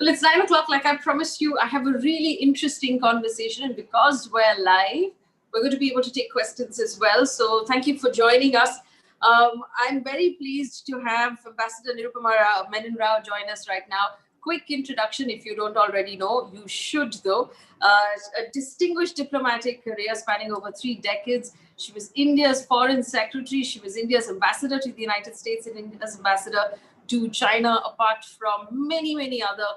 Well, it's 9 o'clock. Like I promised you, I have a really interesting conversation. And because we're live, we're going to be able to take questions as well. So thank you for joining us. I'm very pleased to have Ambassador Nirupama Rao, Menon Rao join us right now. Quick introduction, if you don't already know, you should though. A distinguished diplomatic career spanning over 3 decades. She was India's foreign secretary. She was India's ambassador to the United States and India's ambassador to China, apart from many, many other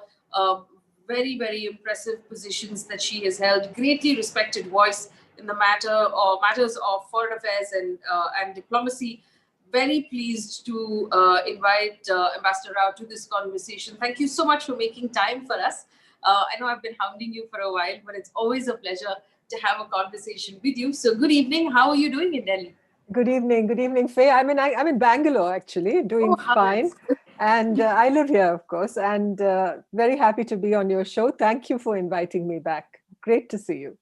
very, very impressive positions that she has held. Greatly respected voice in the matters of foreign affairs and diplomacy. Very pleased to invite Ambassador Rao to this conversation. Thank you so much for making time for us. I know I've been hounding you for a while, but it's always a pleasure to have a conversation with you. So good evening. How are you doing in Delhi? Good evening, Faye. I'm in Bangalore actually, doing fine. And I live here, of course, and very happy to be on your show. Thank you for inviting me back. Great to see you.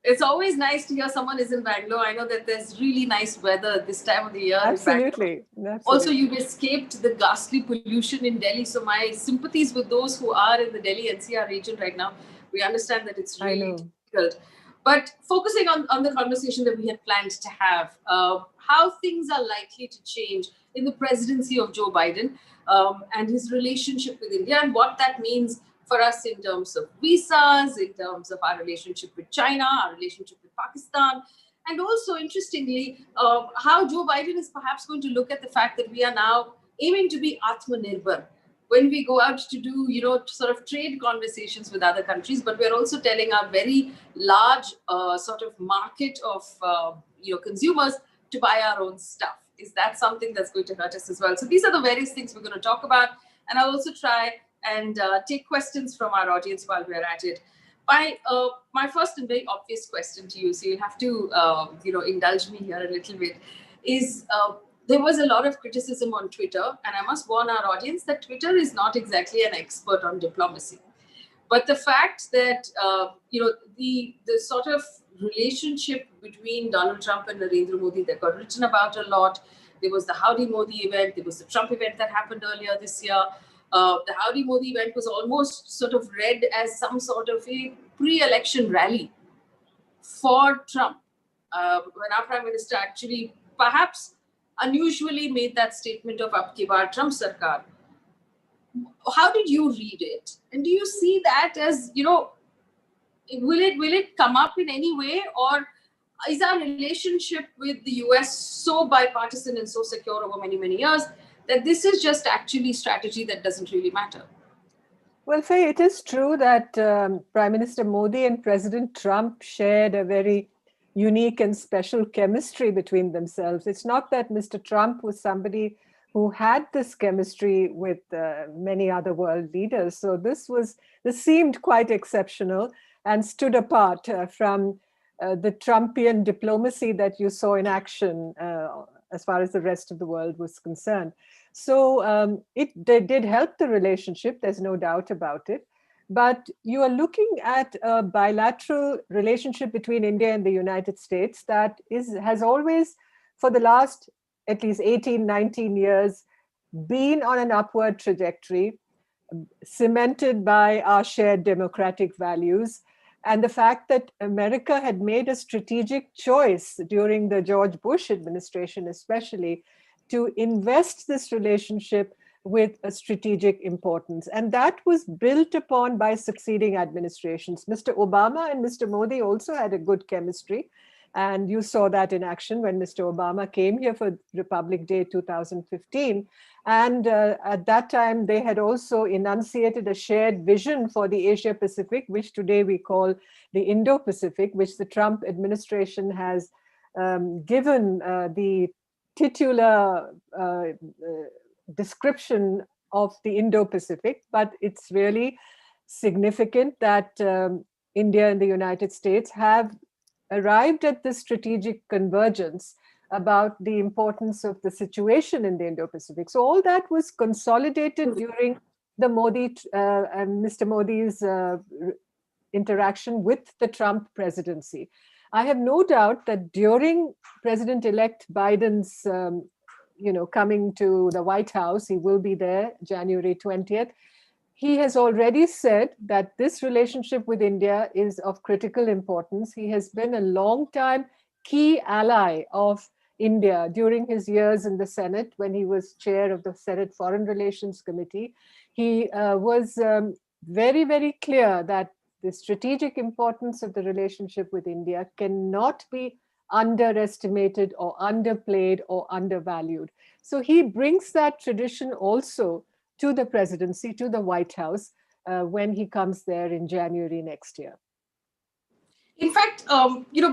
It's always nice to hear someone is in Bangalore. I know that there's really nice weather this time of the year. Absolutely. Also, you've escaped the ghastly pollution in Delhi. So my sympathies with those who are in the Delhi NCR region right now. We understand that it's really difficult. But focusing on the conversation that we had planned to have, how things are likely to change in the presidency of Joe Biden and his relationship with India, and what that means for us in terms of visas, in terms of our relationship with China, our relationship with Pakistan, and also, interestingly, how Joe Biden is perhaps going to look at the fact that we are now aiming to be Atmanirbhar when we go out to do, sort of trade conversations with other countries, but we're also telling our very large sort of market of, consumers to buy our own stuff. Is that something that's going to hurt us as well? So these are the various things we're going to talk about. And I'll also try and take questions from our audience while we're at it. My first and very obvious question to you, so you'll have to, indulge me here a little bit, is there was a lot of criticism on Twitter, and I must warn our audience that Twitter is not exactly an expert on diplomacy. But the fact that, the sort of relationship between Donald Trump and Narendra Modi that got written about a lot, there was the Howdy Modi event, there was the Trump event that happened earlier this year. The Howdy Modi event was almost sort of read as some sort of a pre-election rally for Trump, when our Prime Minister actually perhaps unusually made that statement of Ab ki baar Trump Sarkar. How did you read it? And do you see that as, will it come up in any way? Or is our relationship with the US so bipartisan and so secure over many, many years that this is just actually strategy that doesn't really matter? Well, Faye, it is true that Prime Minister Modi and President Trump shared a very unique and special chemistry between themselves. It's not that Mr. Trump was somebody who had this chemistry with many other world leaders. So this seemed quite exceptional and stood apart from the Trumpian diplomacy that you saw in action as far as the rest of the world was concerned. So it did help the relationship, there's no doubt about it. But you are looking at a bilateral relationship between India and the United States that has always, for the last at least 18, 19 years, been on an upward trajectory, cemented by our shared democratic values. And the fact that America had made a strategic choice during the George Bush administration, especially, to invest this relationship with a strategic importance. And that was built upon by succeeding administrations. Mr. Obama and Mr. Modi also had a good chemistry. And you saw that in action when Mr. Obama came here for Republic Day 2015. And at that time, they had also enunciated a shared vision for the Asia Pacific, which today we call the Indo-Pacific, which the Trump administration has given the titular description of the Indo-Pacific. But it's really significant that India and the United States have arrived at this strategic convergence about the importance of the situation in the Indo-Pacific. So all that was consolidated during the Mr. Modi's interaction with the Trump presidency. I have no doubt that during President-elect Biden's coming to the White House, he will be there January 20th, he has already said that this relationship with India is of critical importance. He has been a long time key ally of India during his years in the Senate when he was chair of the Senate Foreign Relations Committee. He was very, very clear that the strategic importance of the relationship with India cannot be underestimated or underplayed or undervalued. So he brings that tradition also to the presidency, to the White House, when he comes there in January next year. In fact,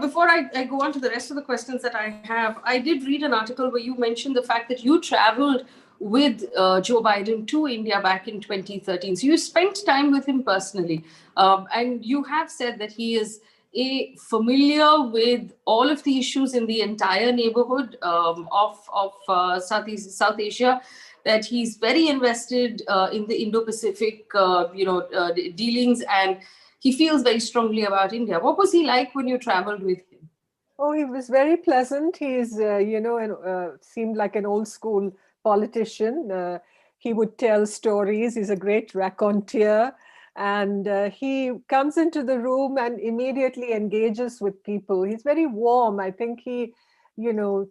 before I go on to the rest of the questions that I have, I did read an article where you mentioned the fact that you traveled with Joe Biden to India back in 2013. So you spent time with him personally. And you have said that he is familiar with all of the issues in the entire neighborhood of South Asia, that he's very invested in the Indo-Pacific, dealings, and he feels very strongly about India. What was he like when you traveled with him? Oh, he was very pleasant. He's, seemed like an old school politician. He would tell stories. He's a great raconteur. And he comes into the room and immediately engages with people. He's very warm. I think he,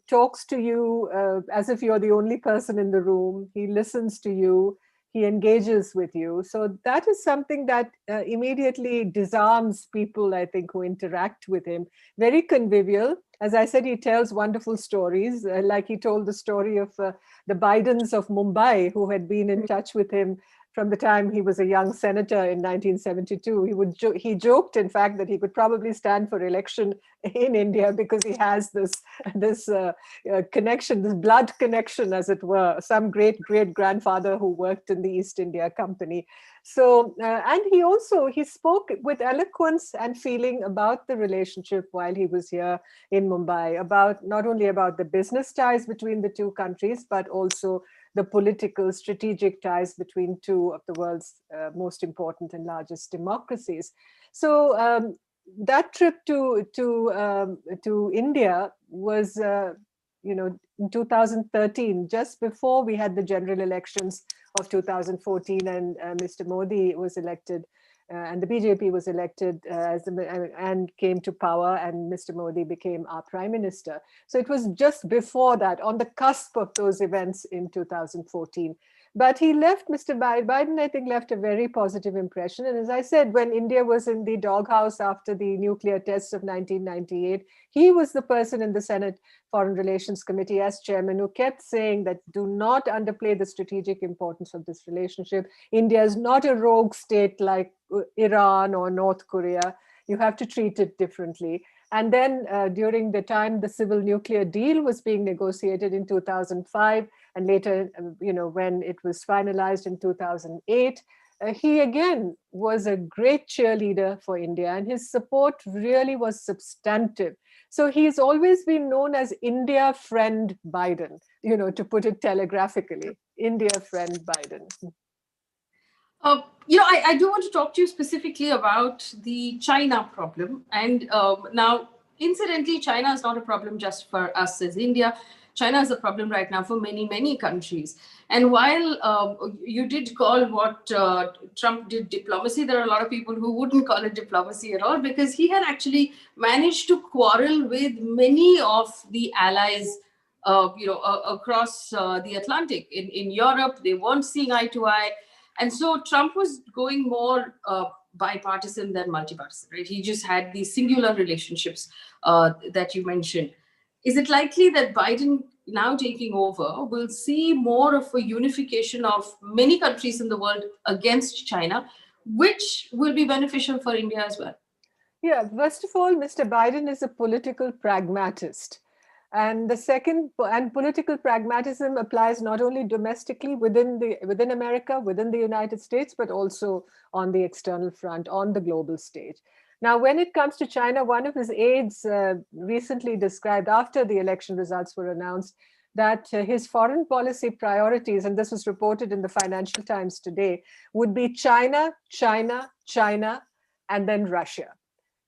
talks to you as if you're the only person in the room. He listens to you. He engages with you. So that is something that immediately disarms people, I think, who interact with him. Very convivial. As I said, he tells wonderful stories, like he told the story of the Bidens of Mumbai, who had been in touch with him from the time he was a young senator in 1972. He joked, in fact, that he could probably stand for election in India because he has this connection, this blood connection, as it were, some great grandfather who worked in the East India Company. So, and he spoke with eloquence and feeling about the relationship while he was here in Mumbai, about not only about the business ties between the two countries, but also the political strategic ties between two of the world's most important and largest democracies. So that trip to India was, in 2013, just before we had the general elections of 2014, and Mr. Modi was elected, and the BJP was elected and came to power, and Mr. Modi became our prime minister. So it was just before that, on the cusp of those events in 2014. But Mr. Biden, I think, left a very positive impression. And as I said, when India was in the doghouse after the nuclear tests of 1998, he was the person in the Senate Foreign Relations Committee as chairman who kept saying that do not underplay the strategic importance of this relationship. India is not a rogue state like Iran or North Korea. You have to treat it differently. And then during the time the civil nuclear deal was being negotiated in 2005, and later, when it was finalized in 2008, he again was a great cheerleader for India, and his support really was substantive. So he's always been known as India friend Biden, to put it telegraphically, India friend Biden. I do want to talk to you specifically about the China problem. And now, incidentally, China is not a problem just for us as India. China is a problem right now for many, many countries. And while you did call what Trump did diplomacy, there are a lot of people who wouldn't call it diplomacy at all, because he had actually managed to quarrel with many of the allies across the Atlantic. In Europe, they weren't seeing eye to eye. And so Trump was going more bipartisan than multipartisan, right? He just had these singular relationships that you mentioned. Is it likely that Biden, now taking over, will see more of a unification of many countries in the world against China, which will be beneficial for India as well? Yeah, first of all, Mr. Biden is a political pragmatist. And the second, and political pragmatism applies not only domestically within America, within the United States, but also on the external front, on the global stage. Now, when it comes to China, one of his aides recently described, after the election results were announced, that his foreign policy priorities, and this was reported in the Financial Times today, would be China, China, China, and then Russia.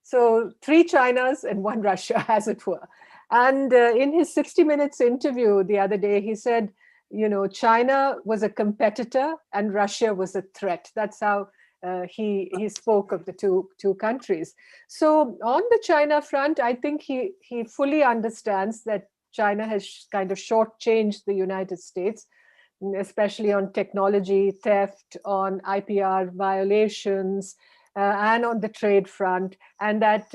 So 3 Chinas and 1 Russia, as it were. And in his 60 Minutes interview the other day, he said China was a competitor and Russia was a threat. That's how he spoke of the two countries. So on the China front, I think he fully understands that China has kind of shortchanged the United States, especially on technology theft, on IPR violations, and on the trade front. And that,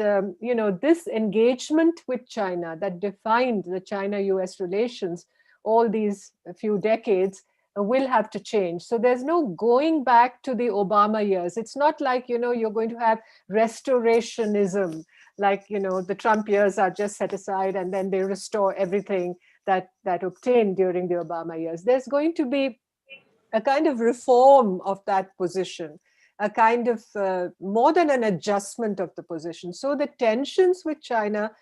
this engagement with China that defined the China-US relations all these few decades will have to change. So there's no going back to the Obama years. It's not like, you're going to have restorationism, like, the Trump years are just set aside and then they restore everything that obtained during the Obama years. There's going to be a kind of reform of that position, a kind of more than an adjustment of the position. So the tensions with China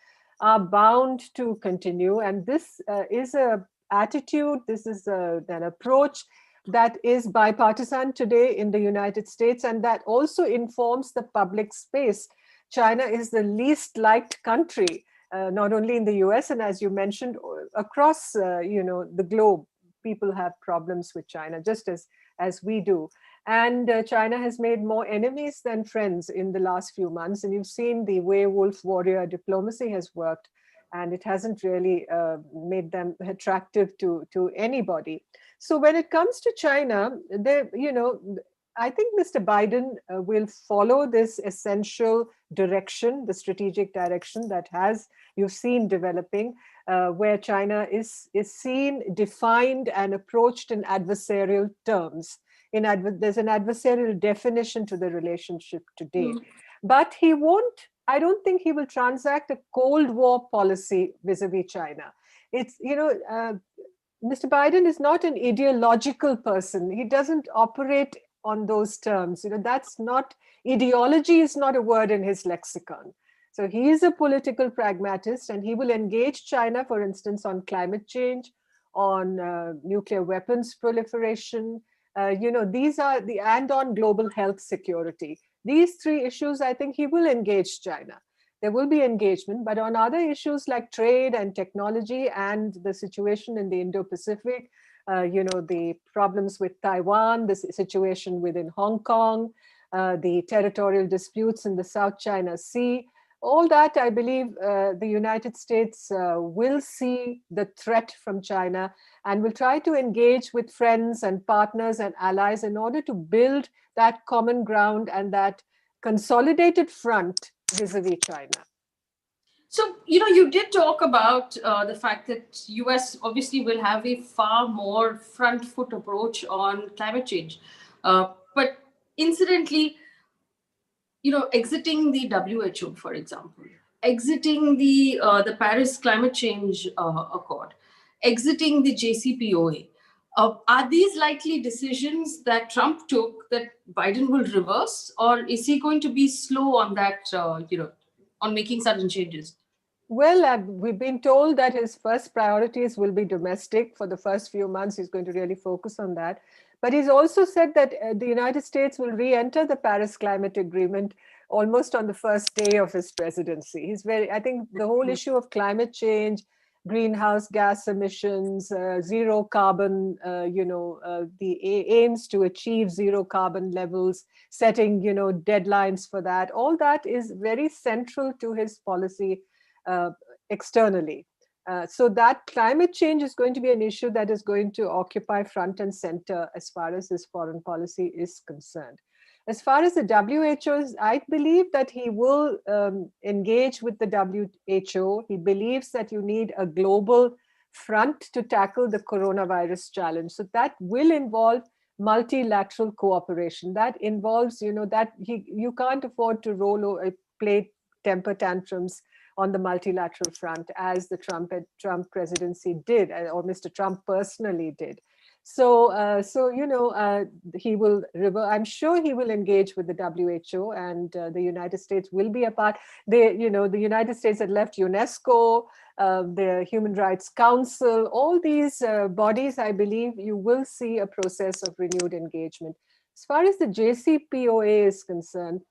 are bound to continue. And this is a attitude, this is an approach that is bipartisan today in the United States, and that also informs the public space. China is the least liked country, not only in the US, and as you mentioned, across the globe. People have problems with China, just as we do. And China has made more enemies than friends in the last few months. And you've seen the werewolf warrior diplomacy has worked, and it hasn't really made them attractive to anybody. So when it comes to China, I think Mr. Biden will follow this essential direction, the strategic direction that you've seen developing, where China is seen, defined, and approached in adversarial terms. There's an adversarial definition to the relationship today. But I don't think he will transact a Cold War policy vis-a-vis China. It's, Mr. Biden is not an ideological person. He doesn't operate on those terms. That's not, ideology is not a word in his lexicon. So he is a political pragmatist, and he will engage China, for instance, on climate change, on nuclear weapons proliferation, these are and on global health security. These three issues, I think he will engage China. There will be engagement, but on other issues like trade and technology and the situation in the Indo-Pacific, the problems with Taiwan, the situation within Hong Kong, the territorial disputes in the South China Sea, all that, I believe the United States will see the threat from China and will try to engage with friends and partners and allies in order to build that common ground and that consolidated front vis-a-vis China. So, you did talk about the fact that US obviously will have a far more front foot approach on climate change. But incidentally, exiting the WHO, for example, exiting the Paris Climate Change Accord, exiting the JCPOA, are these likely decisions that Trump took that Biden will reverse, or is he going to be slow on that, on making sudden changes? Well, we've been told that his first priorities will be domestic. For the first few months, he's going to really focus on that. But he's also said that the United States will re-enter the Paris Climate Agreement almost on the first day of his presidency. I think the whole issue of climate change, greenhouse gas emissions, zero carbon, the aims to achieve zero carbon levels, setting, deadlines for that, all that is very central to his policy externally. So that climate change is going to be an issue that is going to occupy front and center as far as his foreign policy is concerned. As far as the WHO, I believe that he will engage with the WHO. He believes that you need a global front to tackle the coronavirus challenge. So that will involve multilateral cooperation. That involves, that you can't afford to play temper tantrums on the multilateral front, as the Trump presidency did, or Mr. Trump personally did. So, he will. I'm sure he will engage with the WHO, and the United States will be a part. The United States had left UNESCO, the Human Rights Council, all these bodies. I believe you will see a process of renewed engagement. As far as the JCPOA is concerned,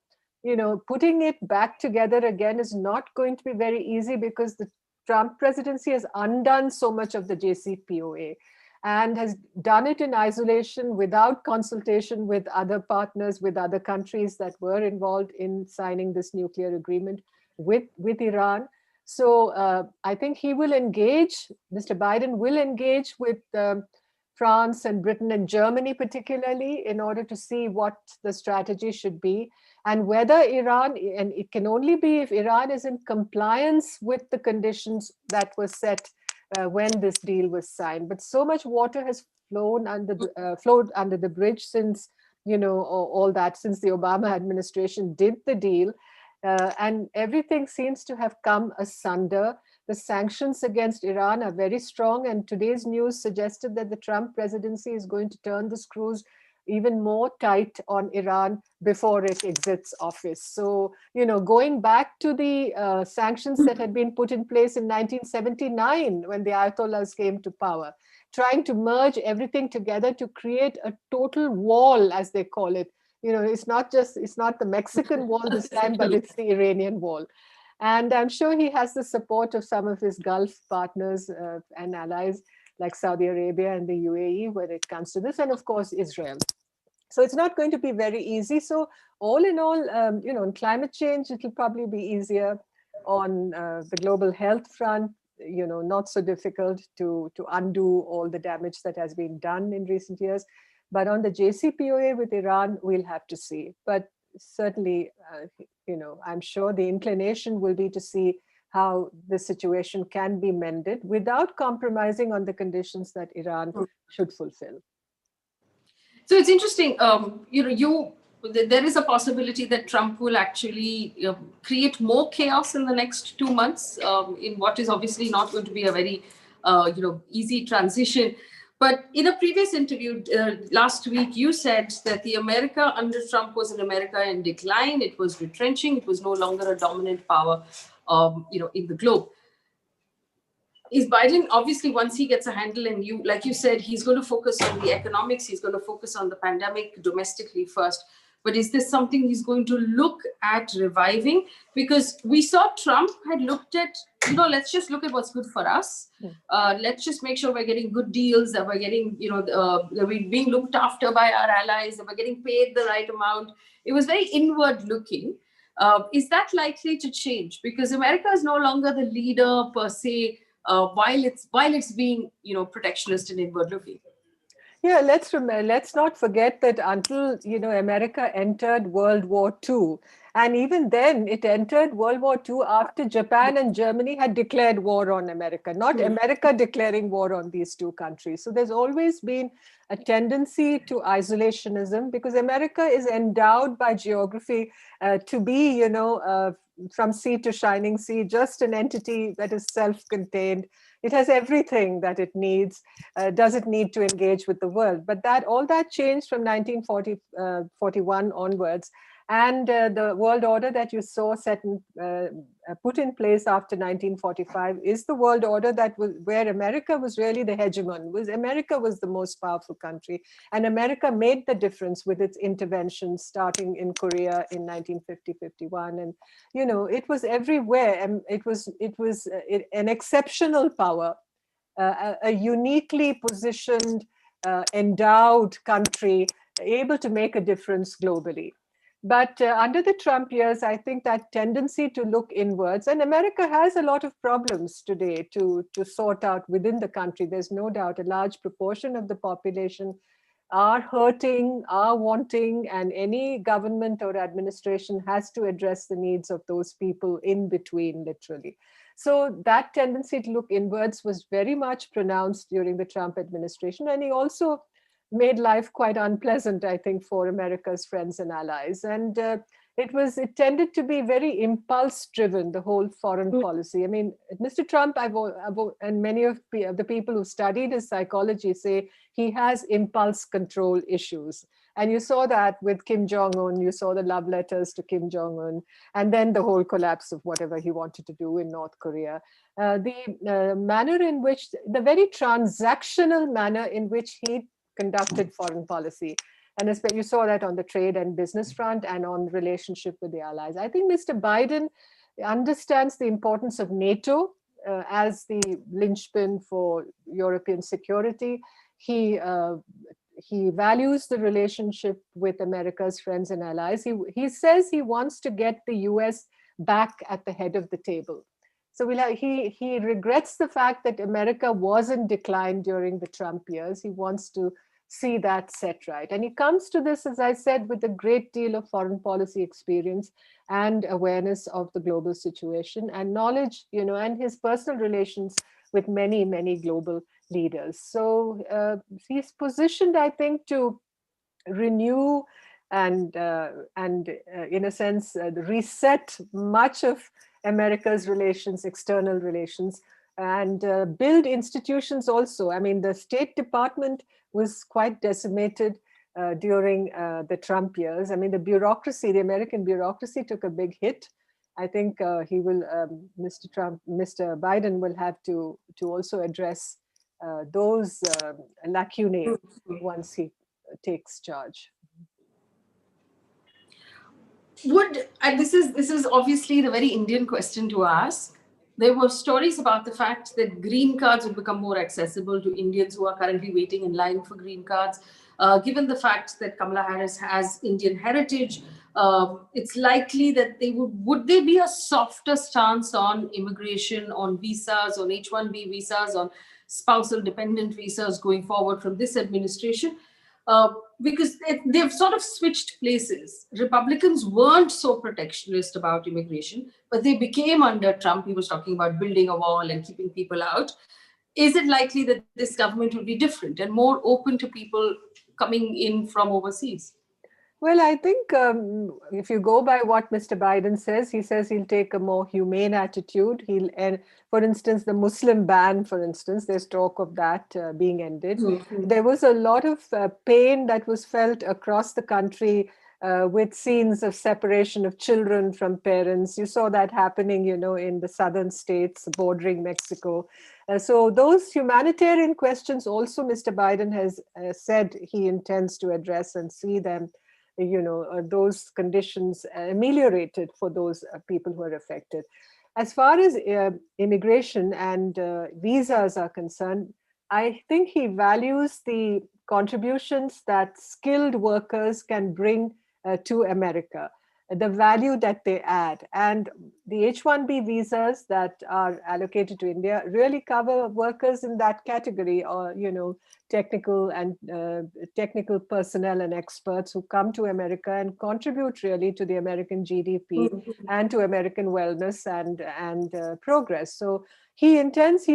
putting it back together again is not going to be very easy because the Trump presidency has undone so much of the JCPOA. and has done it in isolation without consultation with other partners, with other countries that were involved in signing this nuclear agreement with Iran. So I think he will engage, Mr. Biden will engage with France and Britain and Germany particularly in order to see what the strategy should be, and whether Iran, and it can only be if Iran is in compliance with the conditions that were set when this deal was signed. But so much water has flowed under the bridge since, all that, since the Obama administration did the deal. And everything seems to have come asunder. The sanctions against Iran are very strong, and today's news suggested that the Trump presidency is going to turn the screws even more tight on Iran before it exits office. So, going back to the sanctions that had been put in place in 1979 when the Ayatollahs came to power, trying to merge everything together to create a total wall, as they call it. It's not the Mexican wall this time, but it's the Iranian wall. And I'm sure he has the support of some of his Gulf partners and allies like Saudi Arabia and the UAE when it comes to this, and of course, Israel. So it's not going to be very easy. So all in all, in climate change, it'll probably be easier. On the global health front, not so difficult to undo all the damage that has been done in recent years. But on the JCPOA with Iran, we'll have to see. But certainly, I'm sure the inclination will be to see how the situation can be mended without compromising on the conditions that Iran should fulfill. So it's interesting, there is a possibility that Trump will actually create more chaos in the next 2 months in what is obviously not going to be a very, easy transition. But in a previous interview last week, you said that the America under Trump was an America in decline. It was retrenching. It was no longer a dominant power, in the globe. Is Biden, obviously, once he gets a handle, and like you said, he's going to focus on the economics, he's going to focus on the pandemic domestically first. But is this something he's going to look at reviving? Because we saw Trump had looked at, let's just look at what's good for us. Let's just make sure we're getting good deals, that we're getting, that we're being looked after by our allies, that we're getting paid the right amount. It was very inward looking. Is that likely to change? Because America is no longer the leader per se, while it's being protectionist and inward looking. Yeah, let's not forget that until America entered World War II, and even then it entered World War II after Japan and Germany had declared war on America, not America declaring war on these two countries. So there's always been a tendency to isolationism, because America is endowed by geography to be, from sea to shining sea, just an entity that is self-contained. It has everything that it needs. Doesn't need to engage with the world. But all that changed from 1941 onwards. And the world order that you saw put in place after 1945 is the world order where America was really the hegemon. America was the most powerful country, and America made the difference with its interventions, starting in Korea in 1950-51, and it was everywhere. And it was an exceptional power, a uniquely positioned, endowed country, able to make a difference globally. But under the Trump years, I think that tendency to look inwards, and America has a lot of problems today to sort out within the country. There's no doubt a large proportion of the population are hurting, are wanting, and any government or administration has to address the needs of those people in between, literally. So that tendency to look inwards was very much pronounced during the Trump administration, and he also made life quite unpleasant, I think, for America's friends and allies. And it tended to be very impulse-driven, the whole foreign policy. I mean, Mr. Trump, and many of the people who studied his psychology say he has impulse control issues. And you saw that with Kim Jong-un, you saw the love letters to Kim Jong-un, and then the whole collapse of whatever he wanted to do in North Korea. The manner in which, the very transactional manner in which he conducted foreign policy. And you saw that on the trade and business front and on relationship with the allies. I think Mr. Biden understands the importance of NATO as the linchpin for European security. he values the relationship with America's friends and allies. He says he wants to get the US back at the head of the table. So he regrets the fact that America was in decline during the Trump years. He wants to see that set right. And he comes to this, as I said, with a great deal of foreign policy experience and awareness of the global situation and knowledge, and his personal relations with many, many global leaders. So he's positioned, I think, to renew and in a sense, reset much of America's relations, external relations, and build institutions also. I mean, the State Department was quite decimated during the Trump years. I mean, the American bureaucracy took a big hit. I think Mr. Biden will have to also address those lacunae once he takes charge. This is obviously the very Indian question to ask. There were stories about the fact that green cards would become more accessible to Indians who are currently waiting in line for green cards. Given the fact that Kamala Harris has Indian heritage, it's likely that would there be a softer stance on immigration, on visas, on H-1B visas, on spousal dependent visas going forward from this administration? Because they've sort of switched places. Republicans weren't so protectionist about immigration, but they became under Trump. He was talking about building a wall and keeping people out. Is it likely that this government will be different and more open to people coming in from overseas? Well, I think if you go by what Mr. Biden says, he says he'll take a more humane attitude. And for instance, the Muslim ban, for instance, there's talk of that being ended. Mm-hmm. There was a lot of pain that was felt across the country with scenes of separation of children from parents. You saw that happening, in the southern states bordering Mexico. So those humanitarian questions also Mr. Biden has said he intends to address and see them, those conditions ameliorated for those people who are affected. As far as immigration and visas are concerned, I think he values the contributions that skilled workers can bring to America, the value that they add. And the H-1B visas that are allocated to India really cover workers in that category, or, technical personnel and experts who come to America and contribute really to the American GDP and to American wellness and progress. So he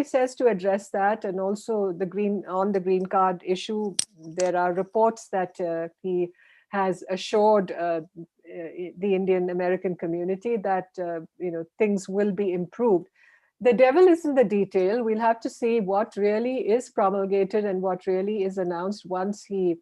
says, to address that. And also the green card issue, there are reports that he has assured the Indian American community that things will be improved. The devil is in the detail. We'll have to see what really is promulgated and what really is announced once he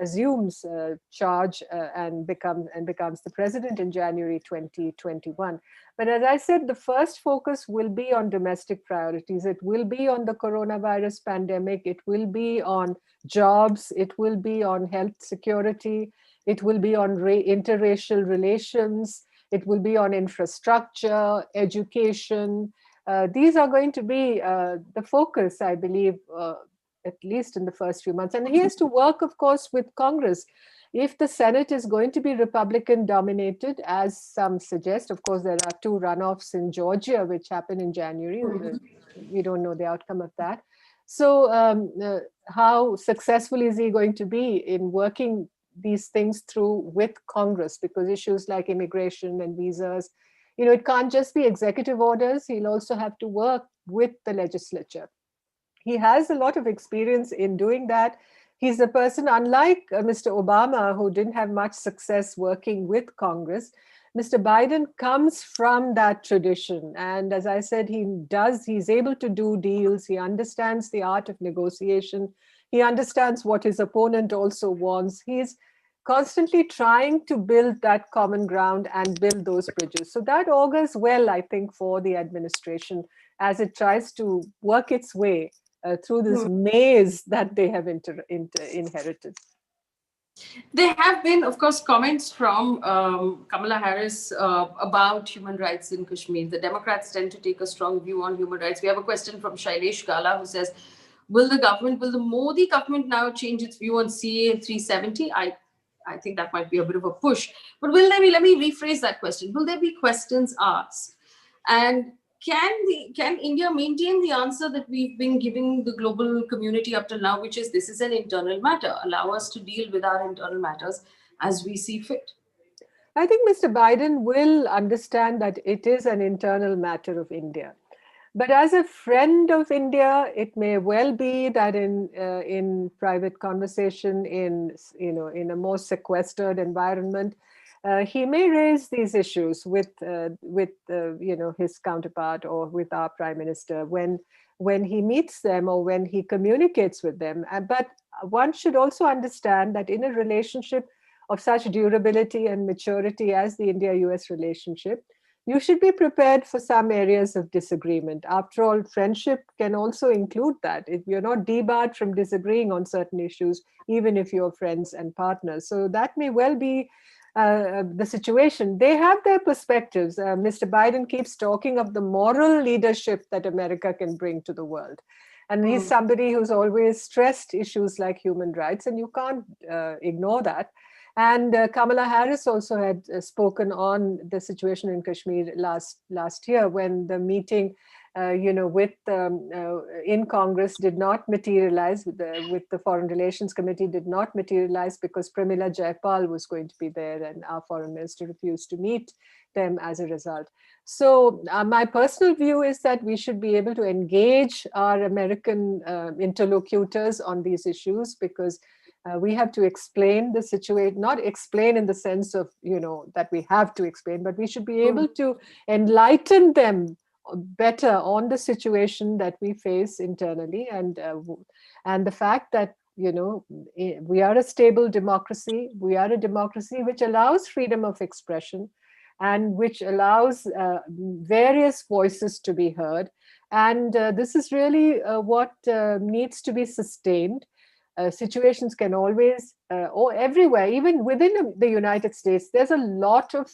assumes charge and becomes the president in January 2021. But as I said, the first focus will be on domestic priorities. It will be on the coronavirus pandemic. It will be on jobs. It will be on health security. It will be on interracial relations. It will be on infrastructure, education. These are going to be the focus, I believe, at least in the first few months. And he has to work, of course, with Congress. If the Senate is going to be Republican dominated, as some suggest, of course, there are 2 runoffs in Georgia, which happen in January. We don't know the outcome of that. So how successful is he going to be in working these things through with Congress? Because issues like immigration and visas, it can't just be executive orders. He'll also have to work with the legislature. He has a lot of experience in doing that. He's a person, unlike Mr. Obama, who didn't have much success working with Congress. Mr. Biden comes from that tradition. And as I said, he's able to do deals. He understands the art of negotiation. He understands what his opponent also wants. He's constantly trying to build that common ground and build those bridges. So that augurs well, I think, for the administration as it tries to work its way through this maze that they have inherited. There have been, of course, comments from Kamala Harris about human rights in Kashmir. The Democrats tend to take a strong view on human rights. We have a question from Shailesh Gala who says, Will the Modi government now change its view on CA 370? I think that might be a bit of a push. But will there be, let me rephrase that question, will there be questions asked? And can India maintain the answer that we've been giving the global community up till now, which is this is an internal matter. Allow us to deal with our internal matters as we see fit. I think Mr. Biden will understand that it is an internal matter of India. But as a friend of India, it may well be that in private conversation, in a more sequestered environment, he may raise these issues with his counterpart or with our prime minister when he meets them or when he communicates with them. But one should also understand that in a relationship of such durability and maturity as the India-U.S. relationship, you should be prepared for some areas of disagreement. After all, friendship can also include that. If you're not debarred from disagreeing on certain issues, even if you're friends and partners. So that may well be the situation. They have their perspectives. Mr. Biden keeps talking of the moral leadership that America can bring to the world. And he's somebody who's always stressed issues like human rights, and you can't ignore that. And Kamala Harris also had spoken on the situation in Kashmir last year when the meeting, in Congress did not materialize, with the Foreign Relations Committee did not materialize because Pramila Jayapal was going to be there and our foreign minister refused to meet them as a result. So my personal view is that we should be able to engage our American interlocutors on these issues because we have to explain the situation, not explain in the sense of, that we have to explain, but we should be able to enlighten them better on the situation that we face internally and the fact that, we are a stable democracy. We are a democracy which allows freedom of expression and which allows various voices to be heard. And this is really what needs to be sustained. Situations can always, or everywhere, even within the United States, there's a lot of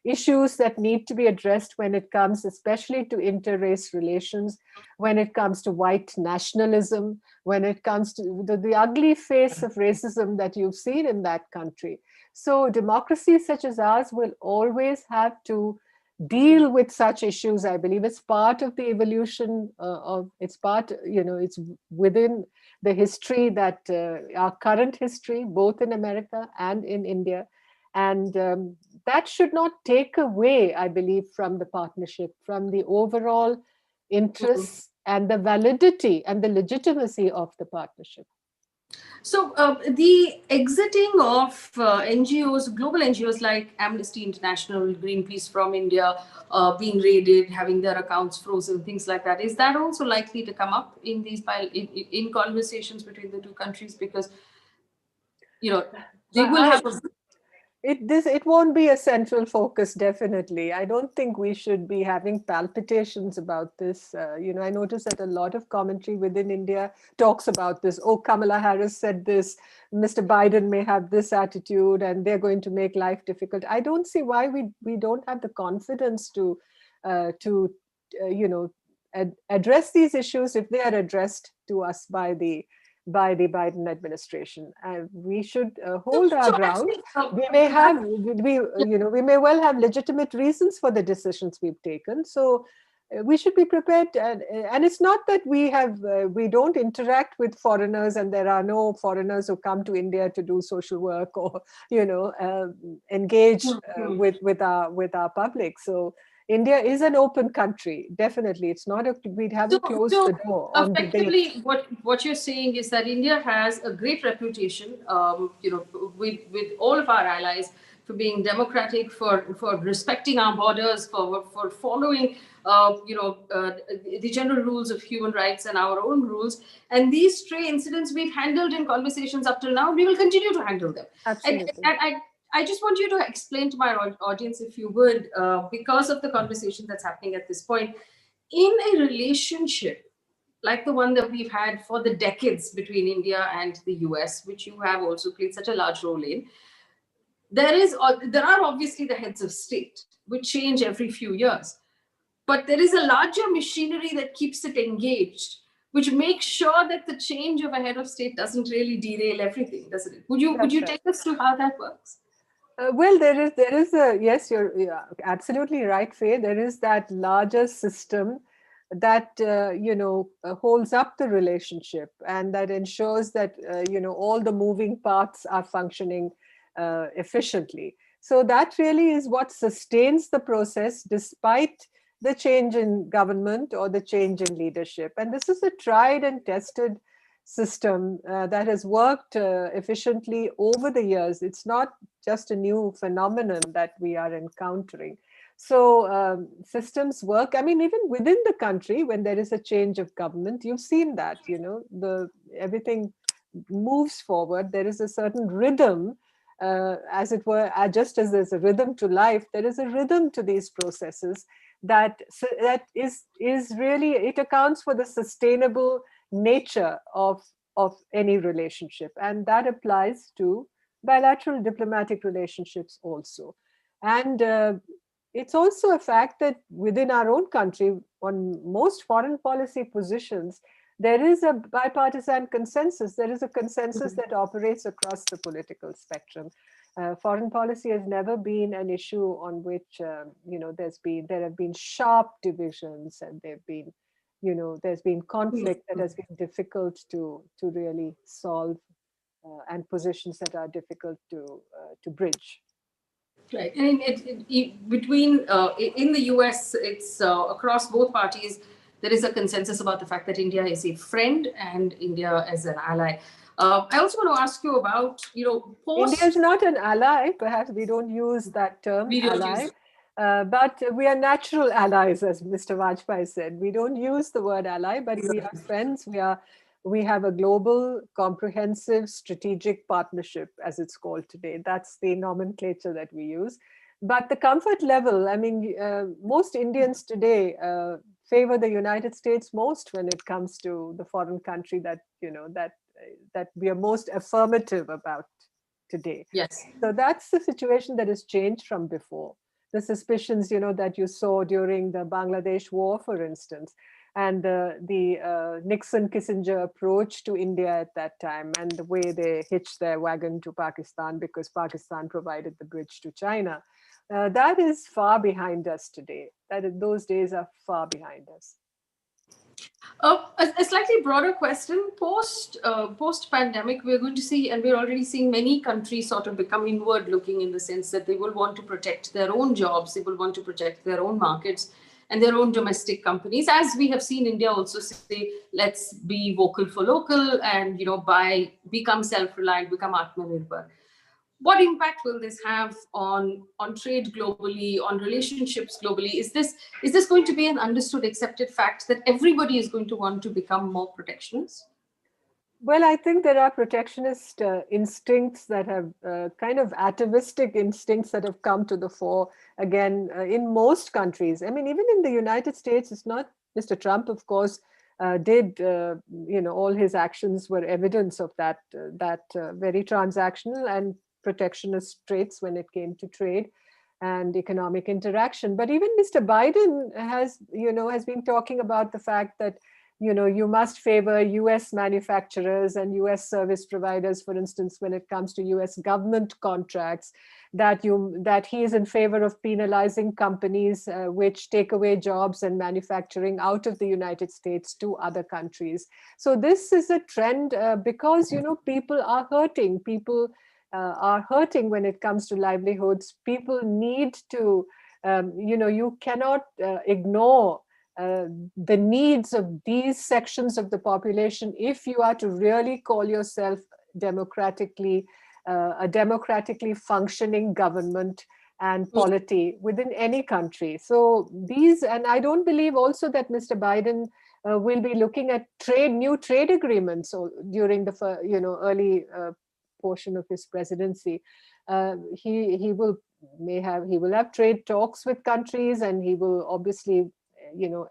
issues that need to be addressed when it comes, especially to inter-race relations, when it comes to white nationalism, when it comes to the ugly face of racism that you've seen in that country. So democracies such as ours will always have to deal with such issues. I believe it's part of the evolution it's part, it's within the history that our current history, both in America and in India. And that should not take away, I believe, from the partnership, from the overall interests and the validity and the legitimacy of the partnership. So the exiting of NGOs, global NGOs like Amnesty International, Greenpeace from India, being raided, having their accounts frozen, things like that, is that also likely to come up in these in conversations between the two countries? Because they will have it won't be a central focus, definitely. I don't think we should be having palpitations about this. I notice that a lot of commentary within India talks about this. Oh, Kamala Harris said this, Mr. Biden may have this attitude and they're going to make life difficult. I don't see why we don't have the confidence to address these issues if they are addressed to us by the Biden administration. We should hold our ground. We may well have legitimate reasons for the decisions we've taken. So we should be prepared. And it's not that we don't interact with foreigners and there are no foreigners who come to India to do social work or engage with our public. So India is an open country, definitely. It's not we haven't closed the door on effectively, debate. what you're saying is that India has a great reputation, with all of our allies for being democratic, for respecting our borders, for following, the general rules of human rights and our own rules. And these stray incidents we've handled in conversations up till now, we will continue to handle them. Absolutely. And I just want you to explain to my audience, if you would, because of the conversation that's happening at this point, in a relationship like the one that we've had for the decades between India and the US, which you have also played such a large role in, there are obviously the heads of state, which change every few years. But there is a larger machinery that keeps it engaged, which makes sure that the change of a head of state doesn't really derail everything, doesn't it? Would you take us through how that works? Well, there is a, yes, you're absolutely right, Faye. There is that larger system that holds up the relationship, and that ensures that all the moving parts are functioning efficiently. So that really is what sustains the process despite the change in government or the change in leadership. And this is a tried and tested system that has worked efficiently over the years. It's not just a new phenomenon that we are encountering. So systems work. I mean, even within the country, when there is a change of government, you've seen that, everything moves forward. There is a certain rhythm, as it were, just as there's a rhythm to life, there is a rhythm to these processes that is really, it accounts for the sustainable nature of any relationship, and that applies to bilateral diplomatic relationships also. And it's also a fact that within our own country, on most foreign policy positions, there is a bipartisan consensus. There is a consensus that operates across the political spectrum. Foreign policy has never been an issue on which there have been sharp divisions, and there's been conflict that has been difficult to really solve, and positions that are difficult to bridge. Right, and in the U.S., it's across both parties. There is a consensus about the fact that India is a friend and India as an ally. I also want to ask you about, India is not an ally. Perhaps we don't use that term, ally. But we are natural allies, as Mr. Vajpayee said. We don't use the word ally, but we are friends. We have a global, comprehensive, strategic partnership, as it's called today. That's the nomenclature that we use. But the comfort level, I mean, most Indians today favor the United States most when it comes to the foreign country that we are most affirmative about today. Yes. So that's the situation that has changed from before. The suspicions, that you saw during the Bangladesh war, for instance, and the Nixon-Kissinger approach to India at that time, and the way they hitched their wagon to Pakistan because Pakistan provided the bridge to China. That is far behind us today. Those days are far behind us. A slightly broader question, post pandemic, we're going to see, and we're already seeing many countries sort of become inward looking, in the sense that they will want to protect their own jobs, they will want to protect their own markets and their own domestic companies, as we have seen India also say, let's be vocal for local and become self-reliant, become Atmanirbhar. What impact will this have on trade globally, on relationships globally? Is this going to be an understood, accepted fact that everybody is going to want to become more protectionist? Well, I think there are protectionist instincts that have kind of atavistic instincts that have come to the fore again in most countries. I mean, even in the United States, it's not Mr. Trump, of course, did, all his actions were evidence of that very transactional and protectionist traits when it came to trade and economic interaction. But even Mr. Biden has been talking about the fact that you must favor US manufacturers and US service providers, for instance, when it comes to US government contracts, that he is in favor of penalizing companies which take away jobs and manufacturing out of the United States to other countries. So this is a trend because, people are hurting. People are hurting when it comes to livelihoods. People need to, you cannot ignore the needs of these sections of the population if you are to really call yourself a democratically functioning government and polity within any country. So and I don't believe also that Mr. Biden will be looking at new trade agreements during the early portion of his presidency. He will have trade talks with countries, and he will obviously,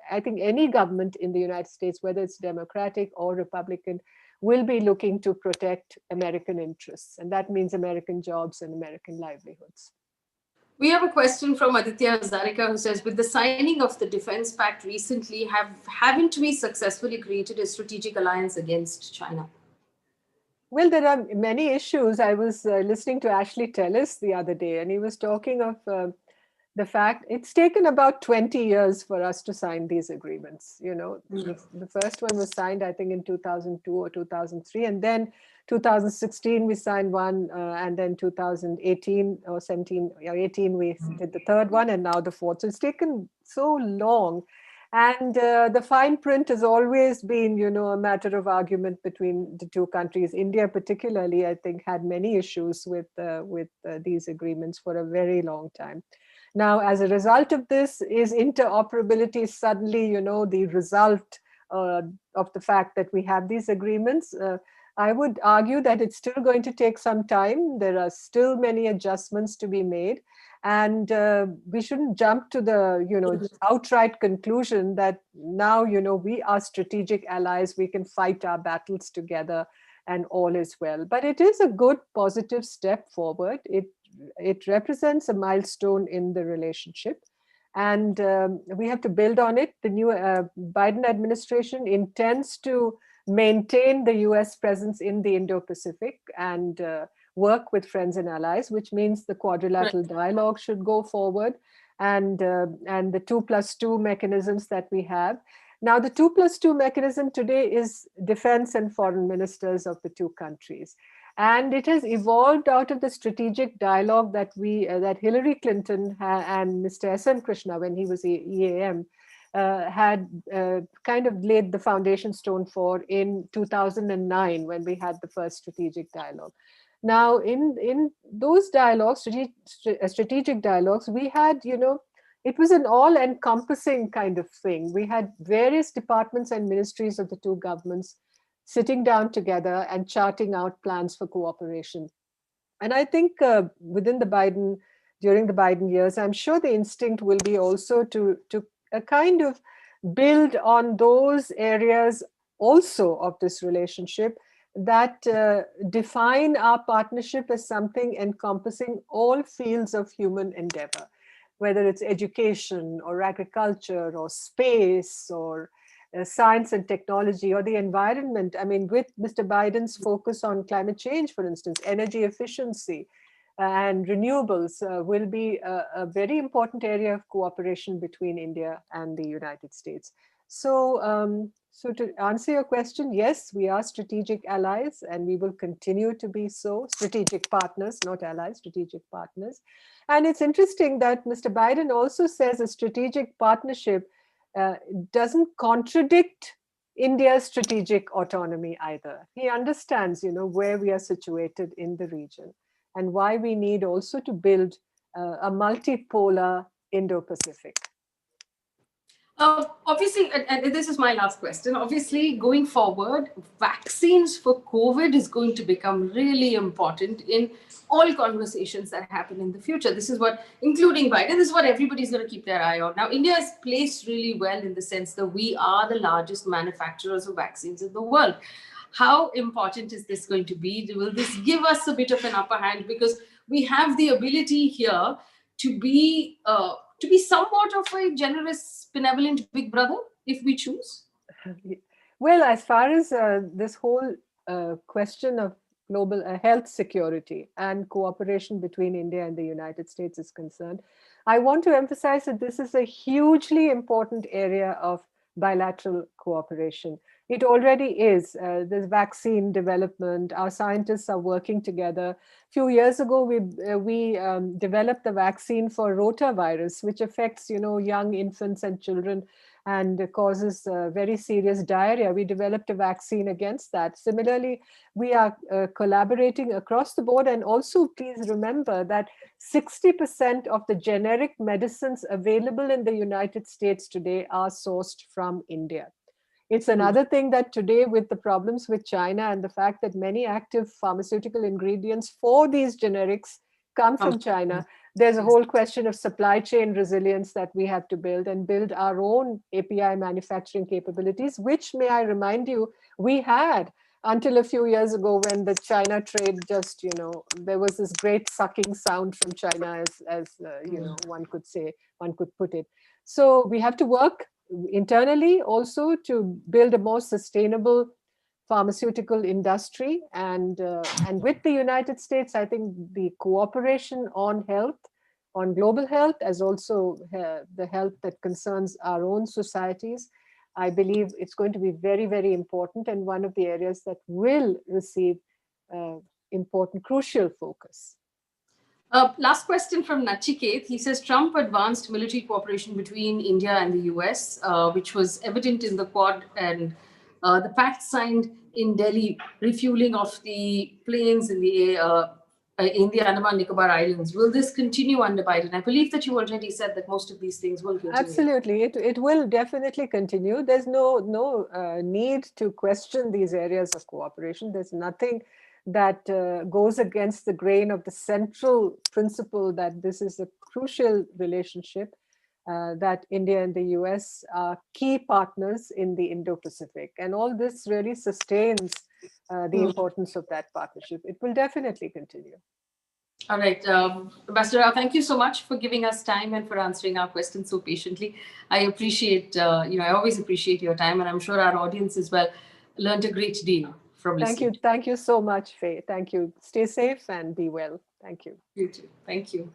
I think any government in the United States, whether it's Democratic or Republican, will be looking to protect American interests. And that means American jobs and American livelihoods. We have a question from Aditya Hazarika who says, with the signing of the Defense Pact recently, haven't we successfully created a strategic alliance against China? Well, there are many issues. I was listening to Ashley Tellis the other day, and he was talking of the fact it's taken about 20 years for us to sign these agreements. You know, the first one was signed, I think, in 2002 or 2003, and then 2016 we signed one, and then 2018 or 17 or 18 we did the third one, and now the fourth. So it's taken so long. And the fine print has always been, you know, a matter of argument between the two countries. India, particularly, I think, had many issues with these agreements for a very long time. Now, as a result of this, is interoperability suddenly, you know, the result of the fact that we have these agreements? I would argue that it's still going to take some time. There are still many adjustments to be made. And we shouldn't jump to the, you know, outright conclusion that now, you know, we are strategic allies, we can fight our battles together and all is well. But it is a good positive step forward. It represents a milestone in the relationship. And we have to build on it. The new Biden administration intends to maintain the US presence in the Indo-Pacific and work with friends and allies, which means the quadrilateral dialogue should go forward, and the 2+2 mechanisms that we have. Now, the 2+2 mechanism today is defense and foreign ministers of the two countries. And it has evolved out of the strategic dialogue that that Hillary Clinton and Mr. S.M. Krishna, when he was EAM, had kind of laid the foundation stone for in 2009 when we had the first strategic dialogue. Now, in those dialogues, strategic dialogues, we had, you know, it was an all-encompassing kind of thing. We had various departments and ministries of the two governments sitting down together and charting out plans for cooperation. And I think during the Biden years, I'm sure the instinct will be also to kind of build on those areas also of this relationship that define our partnership as something encompassing all fields of human endeavor, whether it's education or agriculture or space or science and technology or the environment. I mean, with Mr. Biden's focus on climate change, for instance, energy efficiency and renewables will be a very important area of cooperation between India and the United States. So, so to answer your question, yes, we are strategic allies and we will continue to be so. Strategic partners, not allies, strategic partners. And it's interesting that Mr. Biden also says a strategic partnership doesn't contradict India's strategic autonomy either. He understands, you know, where we are situated in the region and why we need also to build a multipolar Indo-Pacific. Obviously, and this is my last question, obviously going forward, vaccines for COVID is going to become really important in all conversations that happen in the future. This is what, including Biden, this is what everybody's going to keep their eye on. Now, India is placed really well in the sense that we are the largest manufacturers of vaccines in the world. How important is this going to be? Will this give us a bit of an upper hand? Because we have the ability here to be somewhat of a generous, benevolent big brother if we choose? Well, as far as this whole question of global health security and cooperation between India and the United States is concerned, I want to emphasize that this is a hugely important area of bilateral cooperation. It already is. There's vaccine development. Our scientists are working together. A few years ago, we developed the vaccine for rotavirus, which affects, you know, young infants and children and causes very serious diarrhea. We developed a vaccine against that. Similarly, we are collaborating across the board. And also, please remember that 60% of the generic medicines available in the United States today are sourced from India. It's another thing that today, with the problems with China and the fact that many active pharmaceutical ingredients for these generics come from China, there's a whole question of supply chain resilience that we have to build our own API manufacturing capabilities, which, may I remind you, we had until a few years ago when the China trade just, there was this great sucking sound from China, one could say, one could put it. So we have to work internally also to build a more sustainable pharmaceutical industry, and with the United States, I think the cooperation on health, on global health, as also the health that concerns our own societies, I believe it's going to be very, very important, and one of the areas that will receive important, crucial focus. Last question from Nachiket. He says Trump advanced military cooperation between India and the US, which was evident in the Quad and the pact signed in Delhi, refueling of the planes in the Andaman Nicobar Islands. Will this continue under Biden? I believe that you already said that most of these things will continue. Absolutely, it will definitely continue. There's no need to question these areas of cooperation. There's nothing that goes against the grain of the central principle that this is a crucial relationship, that India and the US are key partners in the Indo-Pacific. And all this really sustains the importance of that partnership. It will definitely continue. All right, Ambassador Rao, thank you so much for giving us time and for answering our questions so patiently. I appreciate, I always appreciate your time, and I'm sure our audience as well learned a great deal from listening. Thank you so much, Faye. Thank you. Stay safe and be well. Thank you. You too. Thank you.